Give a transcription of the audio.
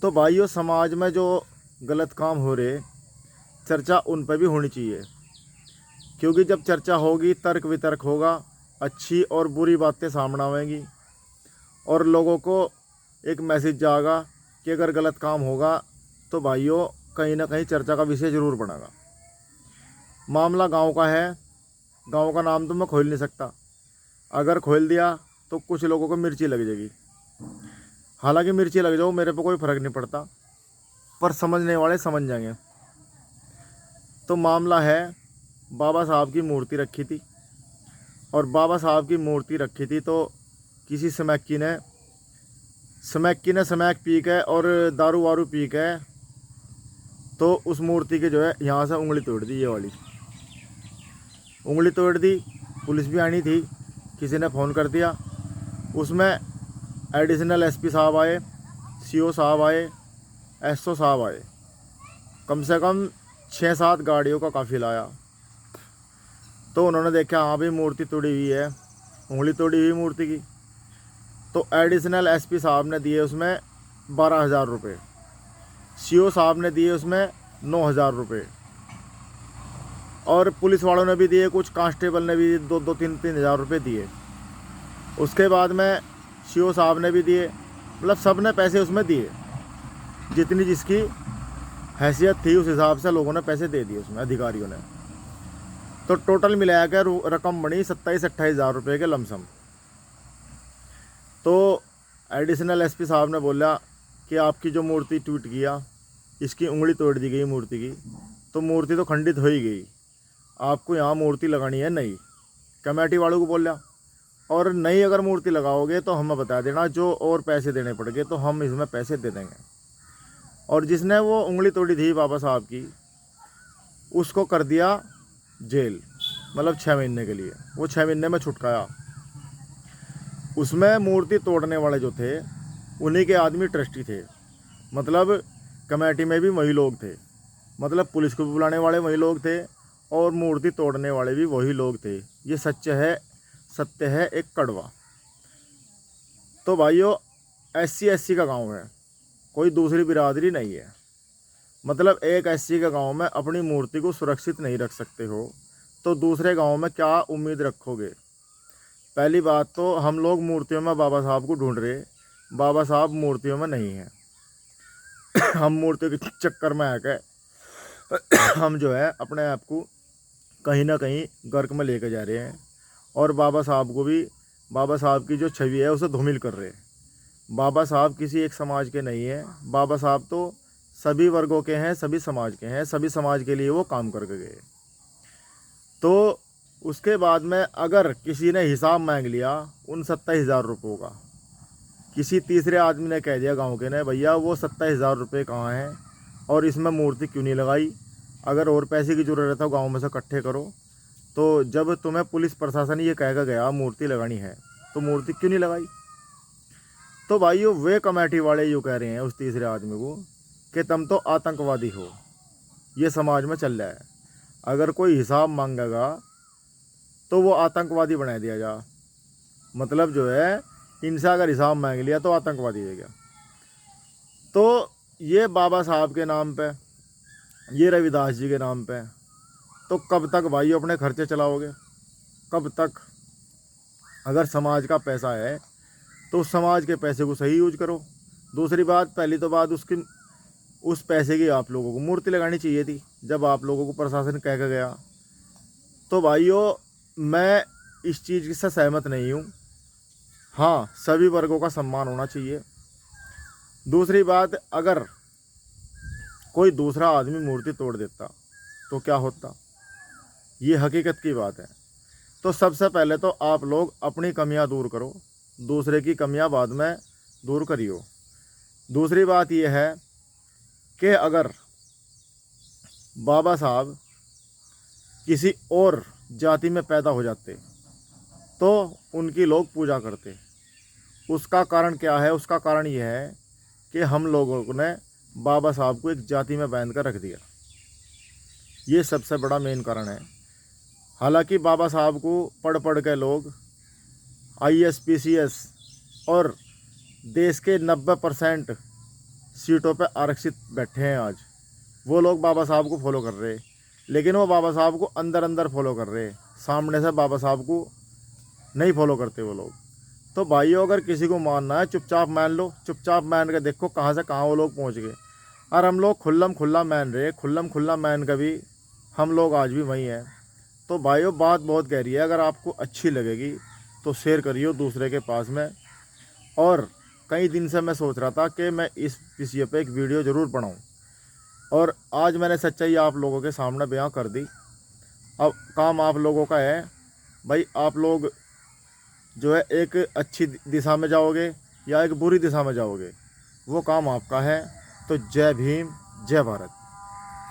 तो भाइयों, समाज में जो गलत काम हो रहे, चर्चा उन पर भी होनी चाहिए, क्योंकि जब चर्चा होगी तर्क वितर्क होगा, अच्छी और बुरी बातें सामने आएंगी और लोगों को एक मैसेज जाएगा कि अगर गलत काम होगा तो भाइयों कहीं ना कहीं चर्चा का विषय ज़रूर बनेगा। मामला गांव का है, गांव का नाम तो मैं खोल नहीं सकता, अगर खोल दिया तो कुछ लोगों को मिर्ची लग जाएगी। हालांकि मिर्ची लग जाओ मेरे पे कोई फ़र्क नहीं पड़ता, पर समझने वाले समझ जाएंगे। तो मामला है, बाबा साहब की मूर्ति रखी थी और बाबा साहब की मूर्ति रखी थी तो किसी स्मैक पी के और दारू वारू पी के तो उस मूर्ति के जो है यहाँ से उंगली तोड़ दी, ये वाली उंगली तोड़ दी। पुलिस भी आनी थी, किसी ने फ़ोन कर दिया, उसमें एडिशनल एसपी साहब आए, सीओ साहब आए, एसओ साहब आए, कम से कम 6-7 गाड़ियों का काफिला आया। तो उन्होंने देखा हाँ भाई मूर्ति तोड़ी हुई है, उंगली तोड़ी हुई मूर्ति की। तो एडिशनल एसपी साहब ने दिए उसमें 12,000 रुपये, सीओ साहब ने दिए उसमें 9,000 रुपये और पुलिस वालों ने भी दिए, कुछ कांस्टेबल ने भी 2-3 हज़ार रुपये दिए। उसके बाद में सीओ साहब ने भी दिए, मतलब सब ने पैसे उसमें दिए, जितनी जिसकी हैसियत थी उस हिसाब से लोगों ने पैसे दे दिए उसमें, अधिकारियों ने। तो टोटल मिलाया के रकम बनी 27-28 हज़ार रुपये के लमसम। तो एडिशनल एसपी साहब ने बोला कि आपकी जो मूर्ति टूट गया, इसकी उंगली तोड़ दी गई मूर्ति की, तो मूर्ति तो खंडित हो ही गई, आपको यहाँ मूर्ति लगानी है नहीं। कमेटी वालों को बोला, और नहीं अगर मूर्ति लगाओगे तो हमें बता देना, जो और पैसे देने पड़ेंगे तो हम इसमें पैसे दे देंगे। और जिसने वो उंगली तोड़ी थी बाबा साहब की, उसको कर दिया जेल, मतलब 6 महीने के लिए। वो 6 महीने में छुटकाया। उसमें मूर्ति तोड़ने वाले जो थे उन्हीं के आदमी ट्रस्टी थे, मतलब कमेटी में भी वही लोग थे, मतलब पुलिस को भी बुलाने वाले वही लोग थे और मूर्ति तोड़ने वाले भी वही लोग थे। ये सत्य है एक कड़वा। तो भाइयों, SC का गांव है, कोई दूसरी बिरादरी नहीं है। मतलब एक SC के गांव में अपनी मूर्ति को सुरक्षित नहीं रख सकते हो तो दूसरे गांव में क्या उम्मीद रखोगे। पहली बात तो हम लोग मूर्तियों में बाबा साहब को ढूंढ रहे, बाबा साहब मूर्तियों में नहीं है। हम मूर्तियों के चक्कर में आकर हम जो है अपने आप को कहीं ना कहीं गर्क में लेके जा रहे हैं और बाबा साहब को भी, बाबा साहब की जो छवि है उसे धूमिल कर रहे हैं। बाबा साहब किसी एक समाज के नहीं है, बाबा साहब तो सभी वर्गों के हैं, सभी समाज के हैं, सभी समाज के लिए वो काम करके गए। तो उसके बाद में अगर किसी ने हिसाब मांग लिया उन 27,000 रुपयों का, किसी तीसरे आदमी ने कह दिया गांव के ने, भैया वो 27,000 रुपये कहाँ हैं और इसमें मूर्ति क्यों नहीं लगाई, अगर और पैसे की ज़रूरत है गांव में से इकट्ठे करो। तो जब तुम्हें पुलिस प्रशासन ये कह के गया मूर्ति लगानी है तो मूर्ति क्यों नहीं लगाई। तो भाइयों, वे कमेटी वाले यूँ कह रहे हैं उस तीसरे आदमी को कि तुम तो आतंकवादी हो, ये समाज में चल रहा है, अगर कोई हिसाब मांगेगा तो वो आतंकवादी बना दिया जा। मतलब जो है इनसे अगर हिसाब मांग लिया तो आतंकवादी हो गया। तो ये बाबा साहब के नाम पे, ये रविदास जी के नाम पे, तो कब तक भाई अपने खर्चे चलाओगे, कब तक। अगर समाज का पैसा है तो उस समाज के पैसे को सही यूज करो। दूसरी बात, पहली तो बात उसकी, उस पैसे की आप लोगों को मूर्ति लगानी चाहिए थी जब आप लोगों को प्रशासन कह के गया। तो भाइयों, मैं इस चीज़ से सहमत नहीं हूँ। हाँ, सभी वर्गों का सम्मान होना चाहिए। दूसरी बात, अगर कोई दूसरा आदमी मूर्ति तोड़ देता तो क्या होता, ये हकीकत की बात है। तो सबसे पहले तो आप लोग अपनी कमियां दूर करो, दूसरे की कमियां बाद में दूर करियो। दूसरी बात यह है कि अगर बाबा साहब किसी और जाति में पैदा हो जाते तो उनकी लोग पूजा करते। उसका कारण क्या है, उसका कारण यह है कि हम लोगों ने बाबा साहब को एक जाति में बांध कर रख दिया, ये सबसे बड़ा मेन कारण है। हालांकि बाबा साहब को पढ़ के लोग IAS PCS और देश के 90% सीटों पे आरक्षित बैठे हैं आज, वो लोग बाबा साहब को फॉलो कर रहे हैं, लेकिन वो बाबा साहब को अंदर अंदर फॉलो कर रहे हैं, सामने से बाबा साहब को नहीं फॉलो करते वो लोग। तो भाइयों, अगर किसी को मानना है चुपचाप मान लो, चुपचाप मान के देखो कहाँ से कहाँ वो लोग पहुँच गए। और हम लोग खुल्लम खुल्ला मान रहे, खुल्लम खुल्ला मान का भी हम लोग आज भी वही हैं। तो भाइयों, बात बहुत गहरी है, अगर आपको अच्छी लगेगी तो शेयर करिए दूसरे के पास में। और कई दिन से मैं सोच रहा था कि मैं इस विषय पे एक वीडियो ज़रूर बनाऊं, और आज मैंने सच्चाई आप लोगों के सामने बयां कर दी। अब काम आप लोगों का है भाई, आप लोग जो है एक अच्छी दिशा में जाओगे या एक बुरी दिशा में जाओगे, वो काम आपका है। तो जय भीम, जय भारत।